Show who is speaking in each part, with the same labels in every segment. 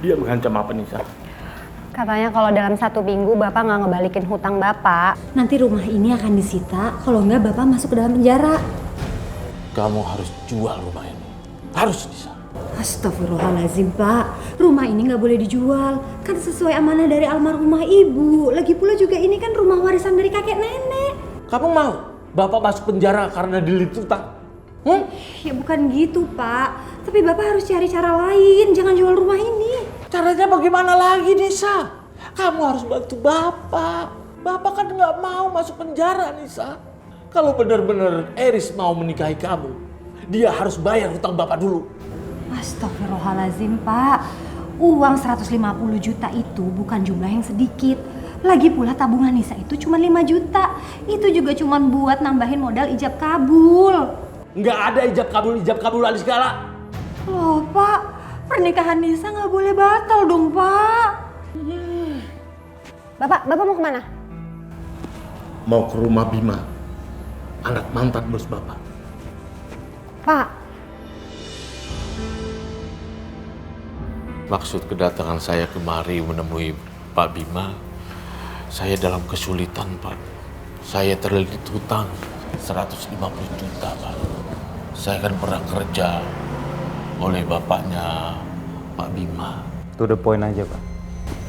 Speaker 1: Dia mengancam apa Nisa?
Speaker 2: Katanya kalau dalam 1 minggu Bapak nggak ngebalikin hutang Bapak, nanti rumah ini akan disita, kalau nggak Bapak masuk ke dalam penjara.
Speaker 1: Kamu harus jual rumah ini. Harus Nisa.
Speaker 2: Astagfirullahaladzim Pak, rumah ini nggak boleh dijual, kan sesuai amanah dari almarhumah Ibu. Lagi pula juga ini kan rumah warisan dari kakek nenek.
Speaker 1: Kamu mau Bapak masuk penjara karena dililit utang?
Speaker 2: Ya bukan gitu Pak, tapi Bapak harus cari cara lain, jangan jual rumah ini.
Speaker 1: Caranya bagaimana lagi Nisa? Kamu harus bantu Bapak. Bapak kan nggak mau masuk penjara Nisa. Kalau benar-benar Eris mau menikahi kamu, dia harus bayar hutang Bapak dulu.
Speaker 2: Astagfirullahaladzim Pak, uang 150 juta itu bukan jumlah yang sedikit. Lagi pula tabungan Nisa itu cuma 5 juta. Itu juga cuma buat nambahin modal ijab kabul.
Speaker 1: Nggak ada ijab kabul ali segala.
Speaker 2: Loh Pak, pernikahan Nisa nggak boleh batal dong Pak. Bapak mau kemana?
Speaker 1: Mau ke rumah Bima, anak mantan bos Bapak.
Speaker 2: Pak,
Speaker 1: Maksud kedatangan saya kemari menemui Pak Bima, saya dalam kesulitan Pak. Saya terlilit hutang 150 juta Pak. Saya kan pernah kerja oleh bapaknya Pak Bima.
Speaker 3: To the point aja Pak.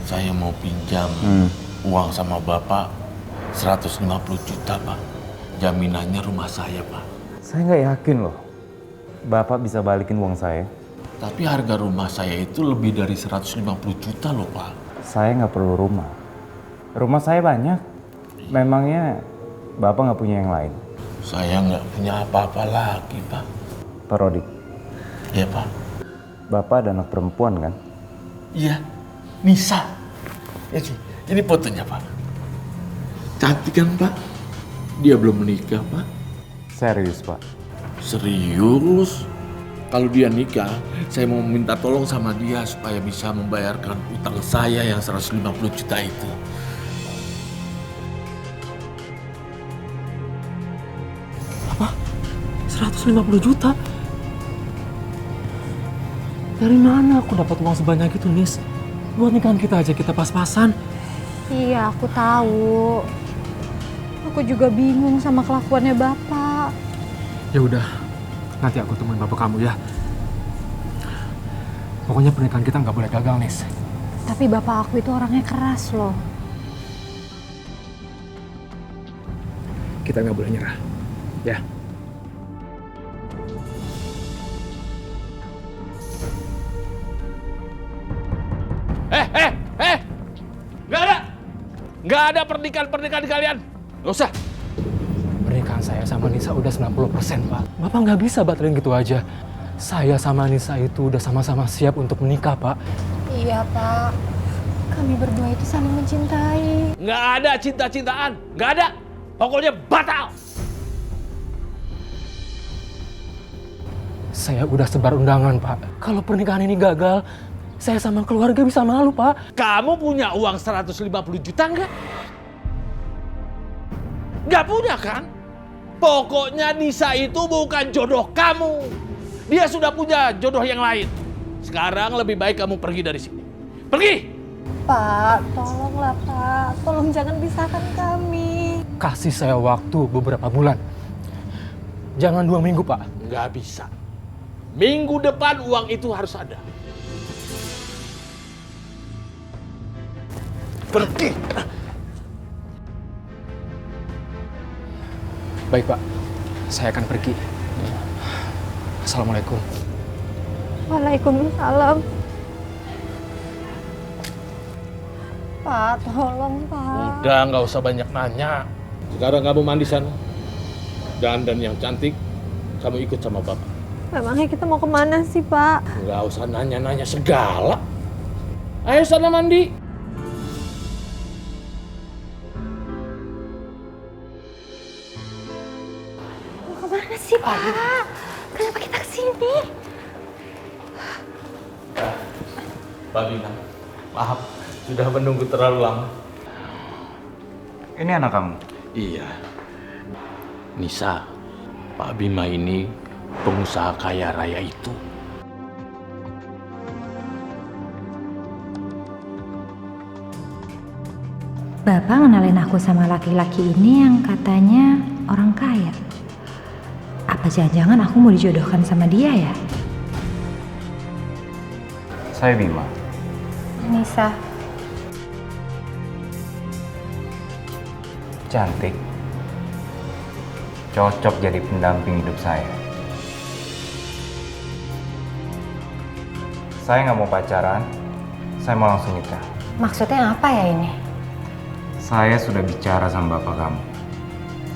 Speaker 1: Saya mau pinjam uang sama Bapak 150 juta Pak. Jaminannya rumah saya Pak.
Speaker 3: Saya nggak yakin loh Bapak bisa balikin uang saya.
Speaker 1: Tapi harga rumah saya itu lebih dari 150 juta loh Pak.
Speaker 3: Saya nggak perlu rumah. Rumah saya banyak. Memangnya Bapak nggak punya yang lain?
Speaker 1: Saya nggak punya apa-apa lagi Pak.
Speaker 3: Pak Rodik.
Speaker 1: Iya Pak.
Speaker 3: Bapak ada anak perempuan kan?
Speaker 1: Iya, Nisa. Ini fotonya Pak. Cantik kan Pak? Dia belum menikah Pak.
Speaker 3: Serius Pak?
Speaker 1: Serius? Kalau dia nikah, saya mau minta tolong sama dia supaya bisa membayarkan utang saya yang 150 juta itu. Apa? 150 juta? Dari mana aku dapat uang sebanyak itu, Nis? Buat nikahan kita aja kita pas-pasan.
Speaker 2: iya aku tahu. Aku juga bingung sama kelakuannya Bapak.
Speaker 4: Ya udah, nanti aku temuin bapak kamu ya. Pokoknya pernikahan kita nggak boleh gagal, Nis.
Speaker 2: Tapi Bapak aku itu orangnya keras loh.
Speaker 4: Kita nggak boleh nyerah, ya.
Speaker 1: Nggak ada pernikahan kalian. Nggak usah.
Speaker 4: Pernikahan saya sama Nisa udah 90%, Pak. Bapak nggak bisa batalin gitu aja. Saya sama Nisa itu udah sama-sama siap untuk menikah, Pak.
Speaker 2: Iya Pak, kami berdua itu saling mencintai.
Speaker 1: Nggak ada cinta-cintaan. Nggak ada. Pokoknya batal.
Speaker 4: Saya udah sebar undangan, Pak. Kalau pernikahan ini gagal, saya sama keluarga bisa malu, Pak.
Speaker 1: Kamu punya uang 150 juta nggak? Nggak punya kan? Pokoknya Nisa itu bukan jodoh kamu. Dia sudah punya jodoh yang lain. Sekarang lebih baik kamu pergi dari sini. Pergi!
Speaker 2: Pak, tolonglah Pak. Tolong jangan pisahkan kami.
Speaker 4: Kasih saya waktu beberapa bulan. Jangan 2 minggu, Pak.
Speaker 1: Nggak bisa. Minggu depan uang itu harus ada. Pergi!
Speaker 4: Baik, Pak. Saya akan pergi. Assalamualaikum.
Speaker 2: Waalaikumsalam. Pak, tolong Pak.
Speaker 1: Udah, nggak usah banyak nanya. Sekarang kamu mandi sana. Dan yang cantik, kamu ikut sama Bapak.
Speaker 2: Memangnya kita mau kemana sih Pak?
Speaker 1: Nggak usah nanya-nanya segala. Ayo sana mandi.
Speaker 2: Mau kemana sih Pak? Kenapa kita kesini?
Speaker 1: Pak Bina, maaf sudah menunggu terlalu lama.
Speaker 3: Ini anak kamu?
Speaker 1: Iya. Nisa, Pak Bima ini pengusaha kaya raya itu.
Speaker 2: Bapak ngenalin aku sama laki-laki ini yang katanya orang kaya. Apa jangan-jangan aku mau dijodohkan sama dia ya?
Speaker 3: Saya Bima.
Speaker 2: Nisa.
Speaker 3: Cantik. Cocok jadi pendamping hidup saya. Saya nggak mau pacaran, saya mau langsung nikah.
Speaker 2: Maksudnya apa ya ini?
Speaker 3: Saya sudah bicara sama bapak kamu.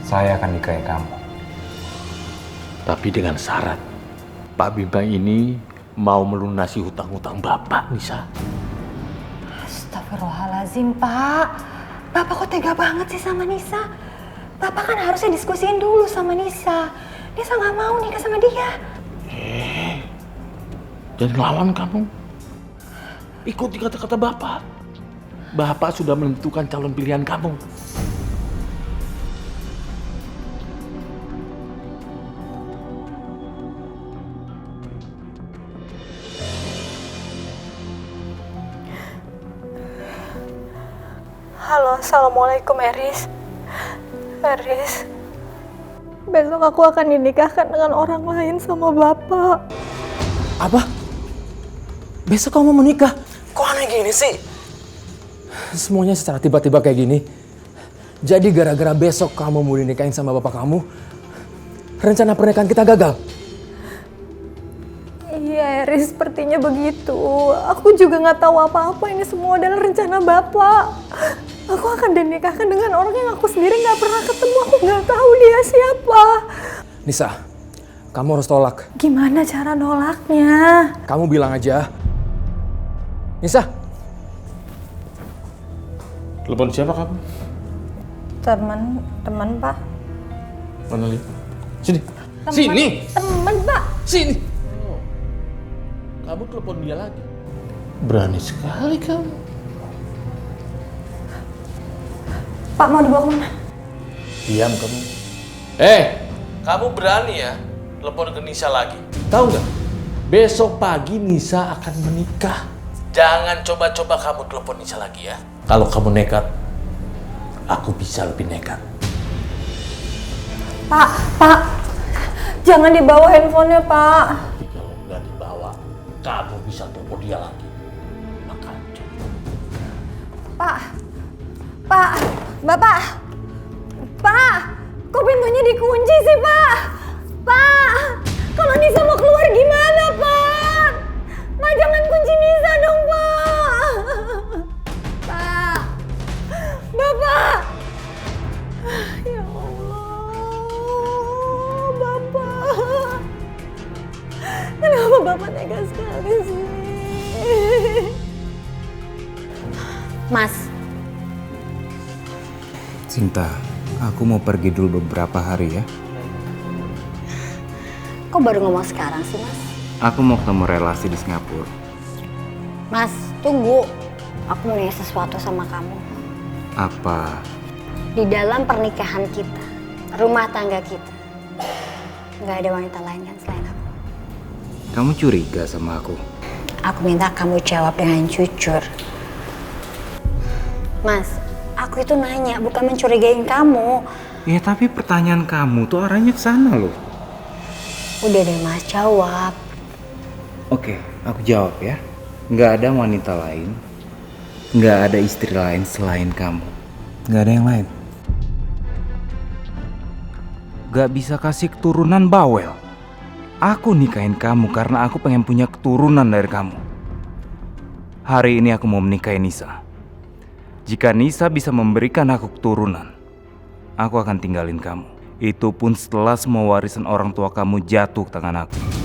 Speaker 3: Saya akan nikahi kamu.
Speaker 1: Tapi dengan syarat, Pak Bima ini mau melunasi hutang-hutang Bapak, Nisa.
Speaker 2: Astagfirullahaladzim, Pak. Bapak kok tega banget sih sama Nisa? Bapak kan harusnya diskusiin dulu sama Nisa. Nisa nggak mau nikah sama dia.
Speaker 1: Jangan lawan kamu. Ikuti kata-kata Bapak. Bapak sudah menentukan calon pilihan kamu.
Speaker 5: Halo, assalamualaikum Eris. Eris, besok aku akan dinikahkan dengan orang lain sama bapak.
Speaker 4: Apa? Besok kamu mau menikah? Kok aneh gini sih? Semuanya secara tiba-tiba kayak gini. Jadi gara-gara besok kamu mau dinikahin sama bapak kamu, rencana pernikahan kita gagal?
Speaker 5: Iya Eris, sepertinya begitu. Aku juga nggak tahu apa-apa, ini semua adalah rencana bapak. Aku akan dinikahkan dengan orang yang aku sendiri nggak pernah ketemu. Aku nggak tahu dia siapa.
Speaker 4: Nisa, kamu harus tolak.
Speaker 5: Gimana cara nolaknya?
Speaker 4: Kamu bilang aja. Nisa.
Speaker 1: Telepon siapa kamu?
Speaker 5: Teman Pak.
Speaker 1: Mana lihat? Sini. Sini.
Speaker 5: Teman Pak.
Speaker 1: Sini. Oh. Kamu telepon dia lagi. Berani sekali kamu.
Speaker 5: Pak mau dibawa kemana?
Speaker 1: Diam kamu. Kamu berani ya telepon ke Nisa lagi. Tahu nggak? Besok pagi Nisa akan menikah. Jangan coba-coba kamu telepon Nisa lagi ya. Kalau kamu nekat, aku bisa lebih nekat.
Speaker 5: Pak, jangan dibawa handphonenya Pak.
Speaker 1: Tapi kalau nggak dibawa, kamu bisa telepon dia lagi. Makan.
Speaker 5: Bapak, kok pintunya dikunci sih Pak? Pak, kalau Nisa mau keluar gimana Pak? Pak jangan kunci Nisa dong Pak. Pak, Bapak. Ya Allah, Bapak. Kenapa Bapak tega sekali sih?
Speaker 2: Mas,
Speaker 3: Sinta, aku mau pergi dulu beberapa hari ya.
Speaker 2: kok baru ngomong sekarang sih, Mas?
Speaker 3: Aku mau ketemu relasi di Singapura.
Speaker 2: Mas, tunggu. Aku mau nanya sesuatu sama kamu.
Speaker 3: Apa?
Speaker 2: Di dalam pernikahan kita, rumah tangga kita, nggak ada wanita lain kan selain aku.
Speaker 3: Kamu curiga sama aku?
Speaker 2: Aku minta kamu jawab dengan jujur. Mas, aku itu nanya, bukan mencurigain kamu.
Speaker 3: Ya tapi pertanyaan kamu tuh arahnya ke sana loh.
Speaker 2: Udah deh Mas, jawab.
Speaker 3: Oke, aku jawab ya. Nggak ada wanita lain. Nggak ada istri lain selain kamu. Nggak ada yang lain. Nggak bisa kasih keturunan bawel. Aku nikahin kamu karena aku pengen punya keturunan dari kamu. Hari ini aku mau menikahi Nisa. Jika Nisa bisa memberikan aku keturunan, aku akan tinggalin kamu. Itu pun setelah semua warisan orang tua kamu jatuh ke tangan aku.